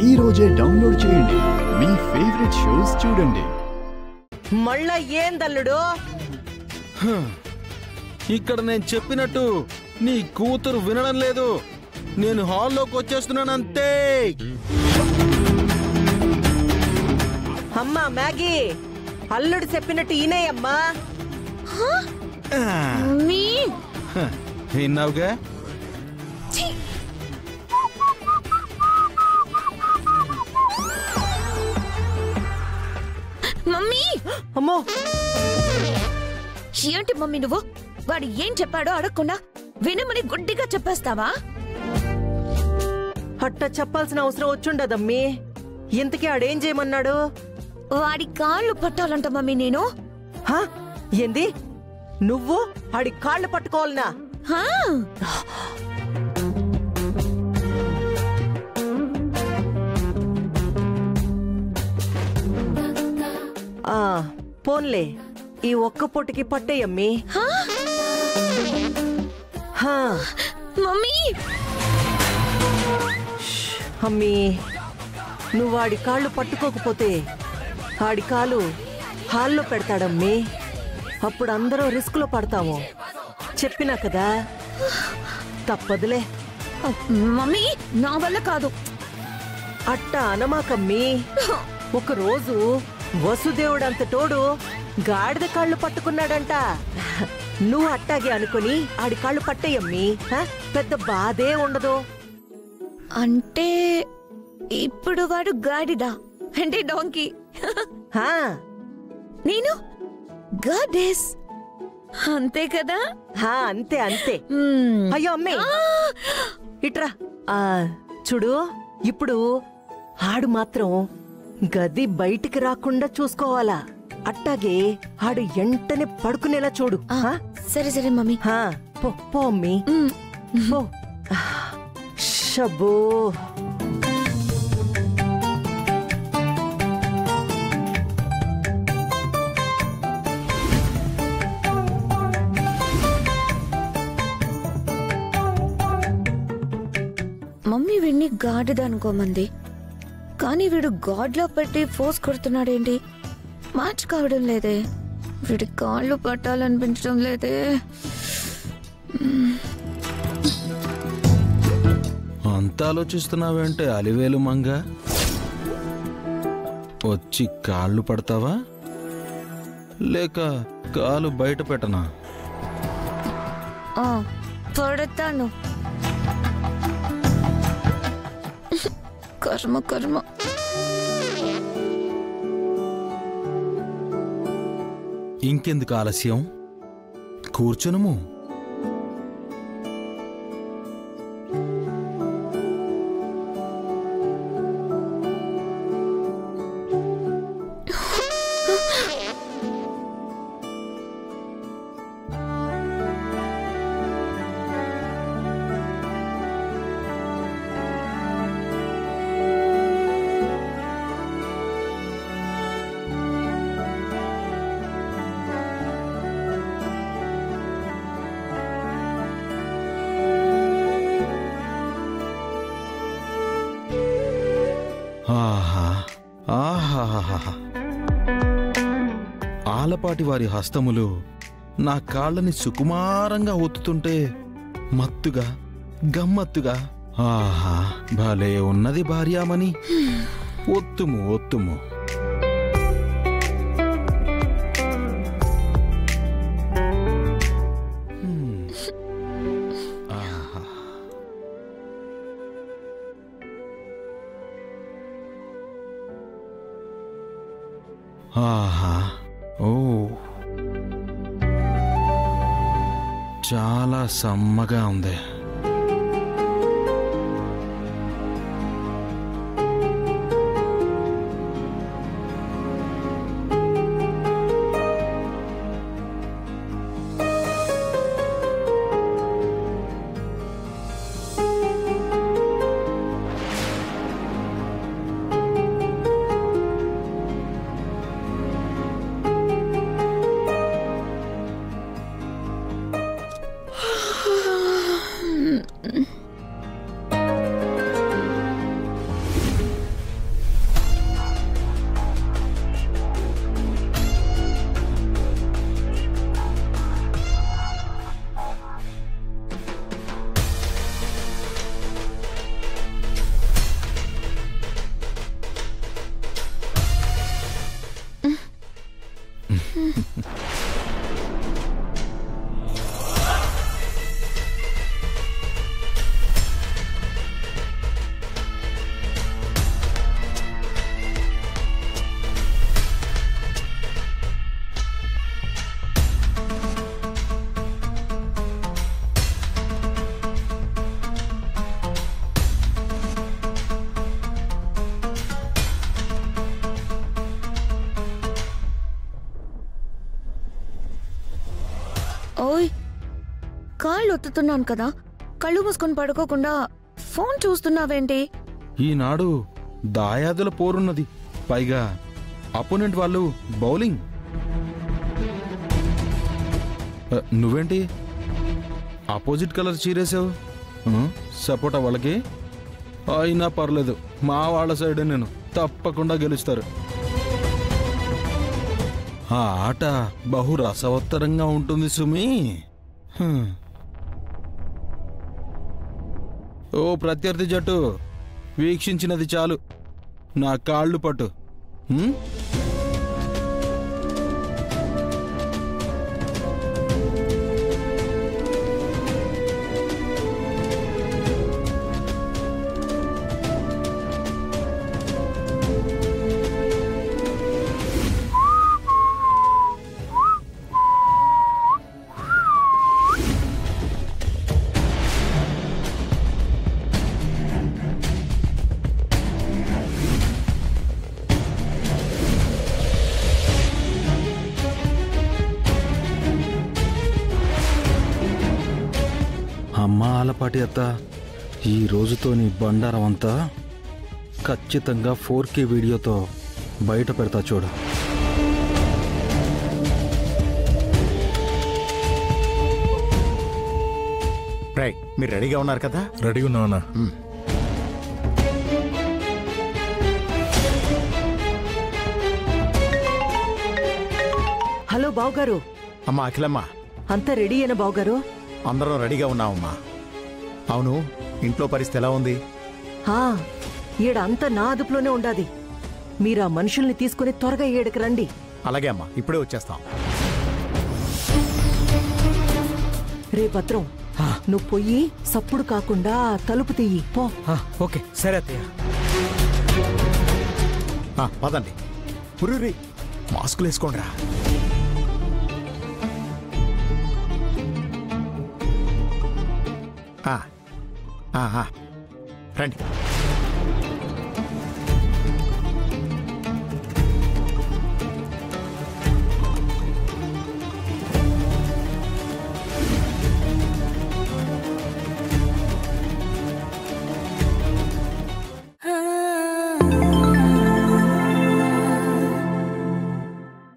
ఈ రోజే డౌన్లోడ్ చేయండి. మీ ఫేవరెట్ షోస్ చూడండి. మళ్ళా ఏందల్లుడు? ఇక్కడ నేను చెప్పినట్టు నీ కూతురు వినడం లేదు. నేను హాల్లోకి వచ్చేస్తున్నానంతే. అమ్మా మ్యాగీ, అల్లుడు చెప్పినట్టు ఈనేయమ్మా. విన్నావుగా? మమ్మీ! అమ్మో, ఏంటి మమ్మీ నువ్వు? వాడు ఏం చెప్పాడో అడగకుండా వినమని గుడ్డిగా చెప్పేస్తావా? అట్ట చెప్పాల్సిన అవసరం వచ్చుండదమ్మీ. ఇంతకీ ఆడేం చేయమన్నాడు? వాడి కాళ్ళు పట్టాలంట మమ్మీ నేను. హా? ఏంది? నువ్వు ఆడి కాళ్ళు పట్టుకోవాలనా? హా? పోన్లే, ఈ ఒక్క పొట్టుకి పట్టేయమ్మీ. మమ్మీ! అమ్మీ, నువ్వు ఆడి కాళ్ళు పట్టుకోకపోతే ఆడి కాలు హాల్లో పెడతాడమ్మీ. అప్పుడు అందరూ రిస్క్లో పడతాము. చెప్పినా కదా, తప్పదులే. మమ్మీ, నా వల్ల కాదు. అట్ట అనమాకమ్మీ. ఒకరోజు వసుదేవుడంత తోడు గాడిద కాళ్ళు పట్టుకున్నాడంట. నువ్వు అట్టాగే అనుకుని ఆడి కాళ్ళు పట్టేయమ్మీ. పెద్ద బాధే ఉండదు. అంటే ఇప్పుడు వాడు గాడిదా అంటే డాంకీ, నేను గాడెస్, అంతే కదా? అంతే అంతే. అయ్యో అమ్మే, ఇట్రా. చూడు, ఇప్పుడు ఆడు మాత్రం గది బయటికి రాకుండా చూసుకోవాలా. అట్టాగే ఆడు ఎంటనే పడుకునేలా చూడు. సరే సరే మమ్మీ. పో అమ్మీ, పో. షబ్బో, మమ్మీ వీడిని గాడిద అనుకోమంది, కానీ వీడు గాడ్లో పెట్టి ఫోర్స్ కొడుతున్నాడేంటి? మ్యాచ్ కావడం లేదే. వీడి కాళ్ళు పట్టాలనిపించడం లేదే. అంత ఆలోచిస్తున్నావేంటే అలివేలు మంగ? వచ్చి కాళ్ళు పడతావా లేక కాలు బయట పెట్టనా? పడతాను. కర్మ కర్మ. ఇంకెందుకు ఆలస్యం? కూర్చునుము. ఆలపాటి వారి హస్తములు నా కాళ్ళని సుకుమారంగా ఒత్తుతుంటే మత్తుగా గమ్మత్తుగా, ఆహా భలే ఉన్నది భార్యామణి. ఒత్తుము ఒత్తుము. ఆహా, ఓ చాలా సమ్మగా ఉంది. కాళ్ళు ఒత్తుతున్నాను కదా, కళ్ళు మూసుకొని పడుకోకుండా ఫోన్ చూస్తున్నావేంటి? ఈనాడు దాయాదుల పోరున్నది, పైగా అపోనెంట్ వాళ్ళు బౌలింగ్. నువ్వేంటి ఆపోజిట్ కలర్ చీరేసావు? సపోర్టా వాళ్ళకి? అయినా పర్లేదు, మా వాళ్ళ సైడే నేను, తప్పకుండా గెలుస్తారు. ఆ ఆట బహు రసవత్తరంగా ఉంటుంది సుమి. ఓ ప్రత్యర్థి జట్టు, వీక్షించినది చాలు, నా కాళ్ళు పట్టు. అమ్మా ఆలపాటి అత్త, ఈ రోజుతో నీ బండారం అంతా ఖచ్చితంగా 4K వీడియోతో బయట పెడతా చూడు. రైట్, మీరు రెడీగా ఉన్నారు కదా? రెడీగా ఉన్నావన్నా? హలో బావగారు. అమ్మా అఖిలమ్మ, అంతా రెడీ అయిన బావగారు? అందరం రెడీగా ఉన్నామమ్మా. అవును, ఇంట్లో పరిస్థితి ఎలా ఉంది? ఈడ అంతా నా అదుపులోనే ఉండాది. మీరు ఆ మనుషుల్ని తీసుకుని త్వరగా ఈడకి రండి. అలాగే అమ్మా, ఇప్పుడే వచ్చేస్తాం. రే భద్రం, నువ్వు పొయ్యి సప్పుడు కాకుండా తలుపు తీయి పో. ఓకే సరే అత్తయ్య. పదండి. పురి మాస్కులు వేసుకోండిరా. రండి.